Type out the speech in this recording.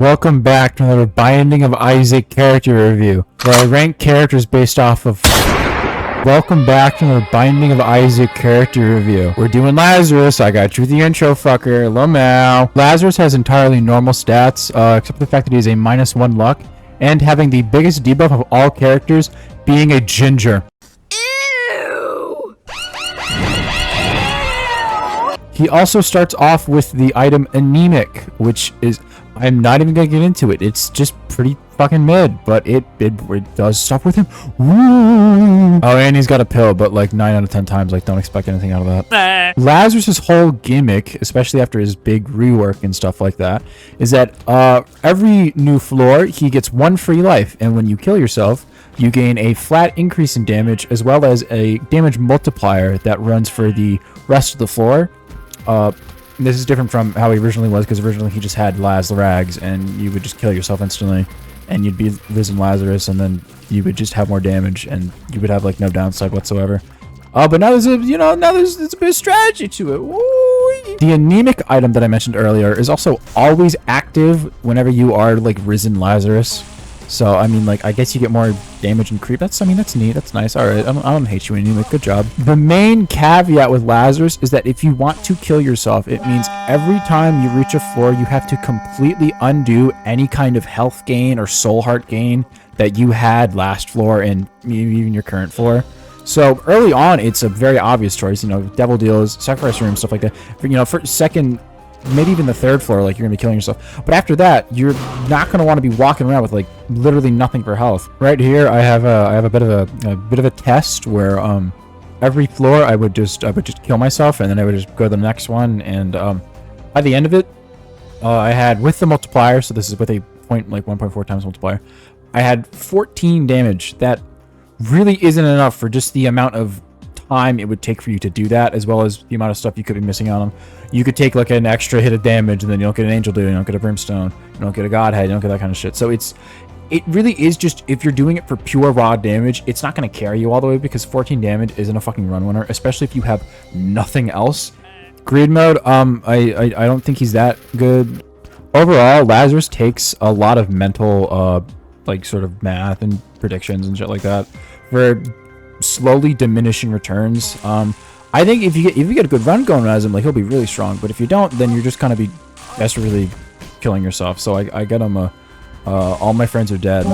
Welcome back to another Binding of Isaac character review, where I rank characters based off of... Welcome back to another Binding of Isaac character review. We're doing Lazarus. I got you the intro, fucker. Lamau. Lazarus has entirely normal stats, except for the fact that he has a -1 luck, and having the biggest debuff of all characters, being a ginger. Ew. He also starts off with the item Anemic, which is... I'm not even gonna get into it. It's just pretty fucking mid, but it does stuff with him. Woo! Oh, and he's got a pill, but like 9 out of 10 times, like, don't expect anything out of that. Lazarus's whole gimmick, especially after his big rework and stuff like that, is that every new floor he gets 1 free life, and when you kill yourself, you gain a flat increase in damage as well as a damage multiplier that runs for the rest of the floor. This is different from how he originally was, because originally he just had Laz Rags, and you would just kill yourself instantly, and you'd be Risen Lazarus, and then you would just have more damage, and you would have like no downside whatsoever. But now there's a, there's a bit of strategy to it. Woo! The Anemic item that I mentioned earlier is also always active whenever you are like Risen Lazarus. So, I mean, like, I guess you get more damage and creep. That's neat. That's nice. All right. I don't hate you, Anemic. Good job. The main caveat with Lazarus is that if you want to kill yourself, it means every time you reach a floor, you have to completely undo any kind of health gain or soul heart gain that you had last floor and maybe even your current floor. So, early on, it's a very obvious choice. Devil Deals, Sacrifice Room, stuff like that. For second... maybe even the third floor, like, you're gonna be killing yourself. But after that, you're not gonna want to be walking around with like literally nothing for health. Right here, I have a bit of a test where every floor I would just kill myself, and then I would just go to the next one. And by the end of it, I had, with the multiplier, so this is with a 1.4 times multiplier, I had 14 damage. That really isn't enough for just the amount of time it would take for you to do that, as well as the amount of stuff you could be missing on them. You could take like an extra hit of damage, and then you don't get an angel dude, you don't get a brimstone, you don't get a godhead, you don't get that kind of shit. So it really is just, if you're doing it for pure raw damage, it's not going to carry you all the way, because 14 damage isn't a fucking run winner, especially if you have nothing else. Greed mode, I don't think he's that good. Overall, Lazarus takes a lot of mental like sort of math and predictions and shit like that for slowly diminishing returns. I think if you get a good run going as him, like, he'll be really strong. But if you don't, then you're just gonna be desperately killing yourself. So I get him all my friends are dead.